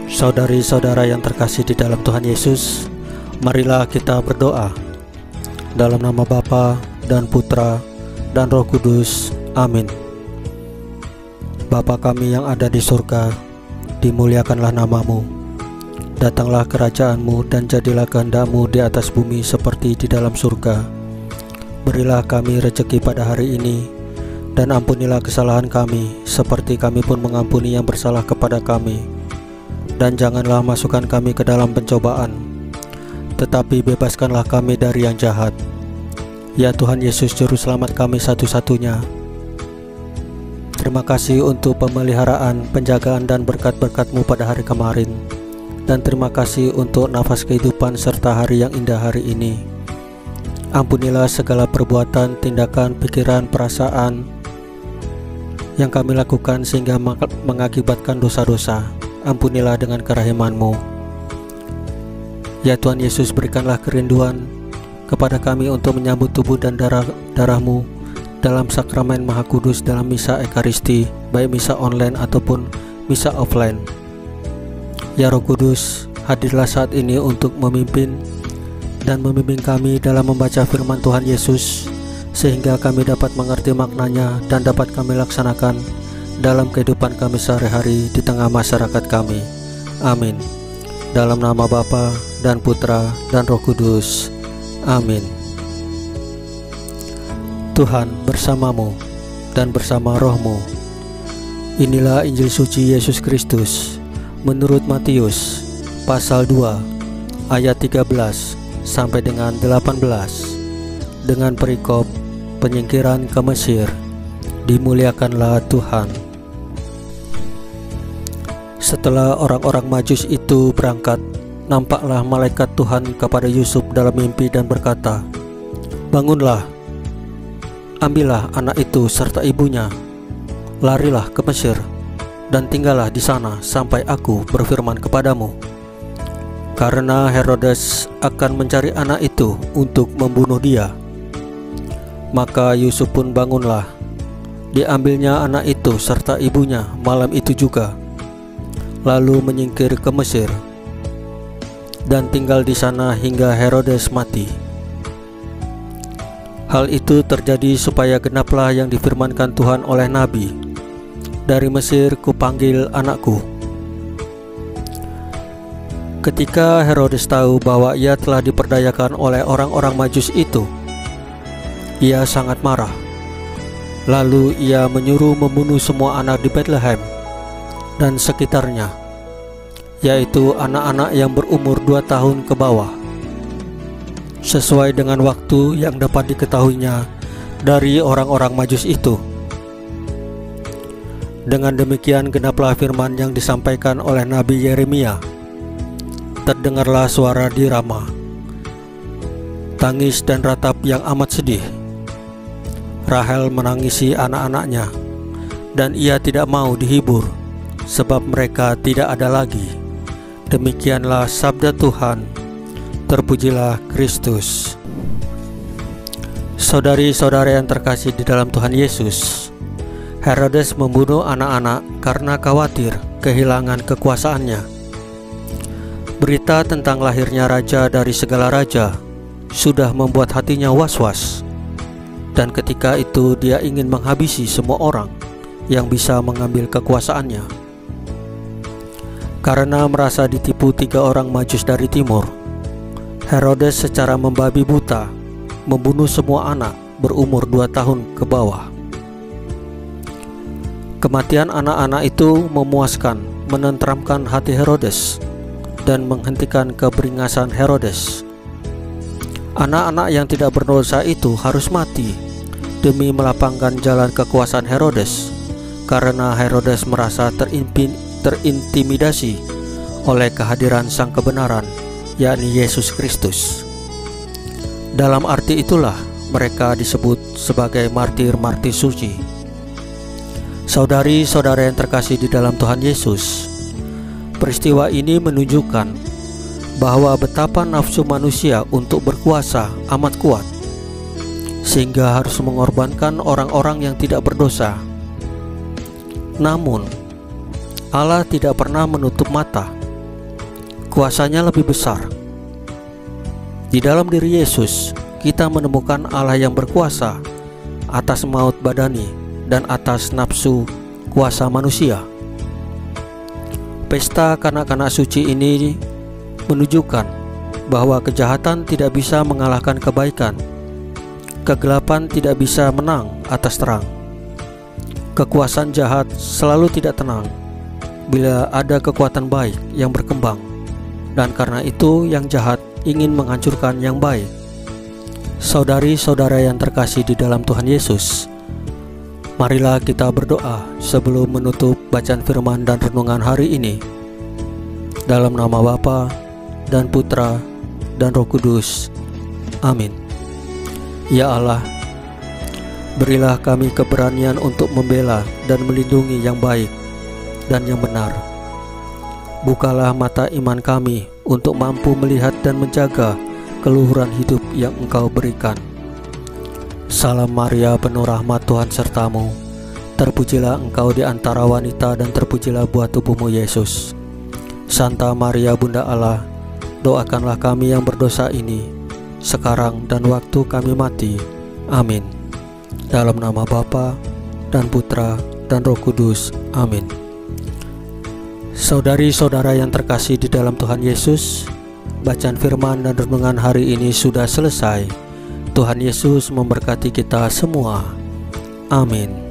Saudari-saudara yang terkasih di dalam Tuhan Yesus, marilah kita berdoa. Dalam nama Bapa dan Putra dan Roh Kudus. Amin. Bapa kami yang ada di surga, dimuliakanlah namamu. Datanglah kerajaan-Mu dan jadilah kehendak-Mu di atas bumi seperti di dalam surga. Berilah kami rezeki pada hari ini, dan ampunilah kesalahan kami, seperti kami pun mengampuni yang bersalah kepada kami. Dan janganlah masukkan kami ke dalam pencobaan, tetapi bebaskanlah kami dari yang jahat. Ya Tuhan Yesus, Juru Selamat kami satu-satunya. Terima kasih untuk pemeliharaan, penjagaan dan berkat-berkat-Mu pada hari kemarin. Dan terima kasih untuk nafas kehidupan serta hari yang indah hari ini. Ampunilah segala perbuatan, tindakan, pikiran, perasaan yang kami lakukan sehingga mengakibatkan dosa-dosa. Ampunilah dengan kerahiman-Mu. Ya Tuhan Yesus, berikanlah kerinduan kepada kami untuk menyambut tubuh dan darah-Mu dalam sakramen Maha Kudus dalam misa Ekaristi, baik misa online ataupun misa offline. Ya Roh Kudus, hadirlah saat ini untuk memimpin dan membimbing kami dalam membaca firman Tuhan Yesus, sehingga kami dapat mengerti maknanya dan dapat kami laksanakan dalam kehidupan kami sehari-hari di tengah masyarakat kami. Amin. Dalam nama Bapa dan Putra dan Roh Kudus. Amin. Tuhan bersamamu dan bersama rohmu. Inilah Injil suci Yesus Kristus menurut Matius pasal 2 ayat 13 sampai dengan 18, dengan perikop penyingkiran ke Mesir. Dimuliakanlah Tuhan. Setelah orang-orang Majus itu berangkat, nampaklah malaikat Tuhan kepada Yusuf dalam mimpi dan berkata, "Bangunlah, ambillah anak itu serta ibunya, larilah ke Mesir, dan tinggallah di sana sampai aku berfirman kepadamu. Karena Herodes akan mencari anak itu untuk membunuh dia." Maka Yusuf pun bangunlah. Diambilnya anak itu serta ibunya malam itu juga, lalu menyingkir ke Mesir, dan tinggal di sana hingga Herodes mati. Hal itu terjadi supaya genaplah yang difirmankan Tuhan oleh Nabi, "Dari Mesir kupanggil anakku." Ketika Herodes tahu bahwa ia telah diperdayakan oleh orang-orang Majus itu, ia sangat marah. Lalu ia menyuruh membunuh semua anak di Bethlehem dan sekitarnya, yaitu anak-anak yang berumur 2 tahun ke bawah, sesuai dengan waktu yang dapat diketahuinya dari orang-orang Majus itu. Dengan demikian genaplah firman yang disampaikan oleh Nabi Yeremia. Terdengarlah suara di Rama, tangis dan ratap yang amat sedih. Rahel menangisi anak-anaknya, dan ia tidak mau dihibur, sebab mereka tidak ada lagi. Demikianlah sabda Tuhan. Terpujilah Kristus. Saudari-saudara yang terkasih di dalam Tuhan Yesus, Herodes membunuh anak-anak karena khawatir kehilangan kekuasaannya. Berita tentang lahirnya raja dari segala raja sudah membuat hatinya was-was, dan ketika itu dia ingin menghabisi semua orang yang bisa mengambil kekuasaannya. Karena merasa ditipu 3 orang Majus dari timur, Herodes secara membabi buta membunuh semua anak berumur 2 tahun ke bawah. Kematian anak-anak itu memuaskan, menenteramkan hati Herodes dan menghentikan keberingasan Herodes. Anak-anak yang tidak berdosa itu harus mati demi melapangkan jalan kekuasaan Herodes, karena Herodes merasa terintimidasi oleh kehadiran sang kebenaran, yakni Yesus Kristus. Dalam arti itulah mereka disebut sebagai martir-martir suci. Saudari-saudara yang terkasih di dalam Tuhan Yesus, peristiwa ini menunjukkan bahwa betapa nafsu manusia untuk berkuasa amat kuat, sehingga harus mengorbankan orang-orang yang tidak berdosa. Namun, Allah tidak pernah menutup mata kuasanya lebih besar. Di dalam diri Yesus, kita menemukan Allah yang berkuasa atas maut badani dan atas nafsu kuasa manusia. Pesta kanak-kanak suci ini menunjukkan bahwa kejahatan tidak bisa mengalahkan kebaikan, kegelapan tidak bisa menang atas terang. Kekuasaan jahat selalu tidak tenang bila ada kekuatan baik yang berkembang, dan karena itu yang jahat ingin menghancurkan yang baik. Saudari-saudara yang terkasih di dalam Tuhan Yesus, marilah kita berdoa sebelum menutup bacaan firman dan renungan hari ini. Dalam nama Bapa dan Putra dan Roh Kudus. Amin. Ya Allah, berilah kami keberanian untuk membela dan melindungi yang baik dan yang benar. Bukalah mata iman kami untuk mampu melihat dan menjaga keluhuran hidup yang Engkau berikan. Salam Maria, penuh rahmat, Tuhan sertamu. Terpujilah Engkau di antara wanita dan terpujilah buah tubuhmu Yesus. Santa Maria Bunda Allah, doakanlah kami yang berdosa ini, sekarang dan waktu kami mati. Amin. Dalam nama Bapa dan Putra dan Roh Kudus. Amin. Saudari-saudara yang terkasih di dalam Tuhan Yesus, bacaan firman dan renungan hari ini sudah selesai. Tuhan Yesus memberkati kita semua. Amin.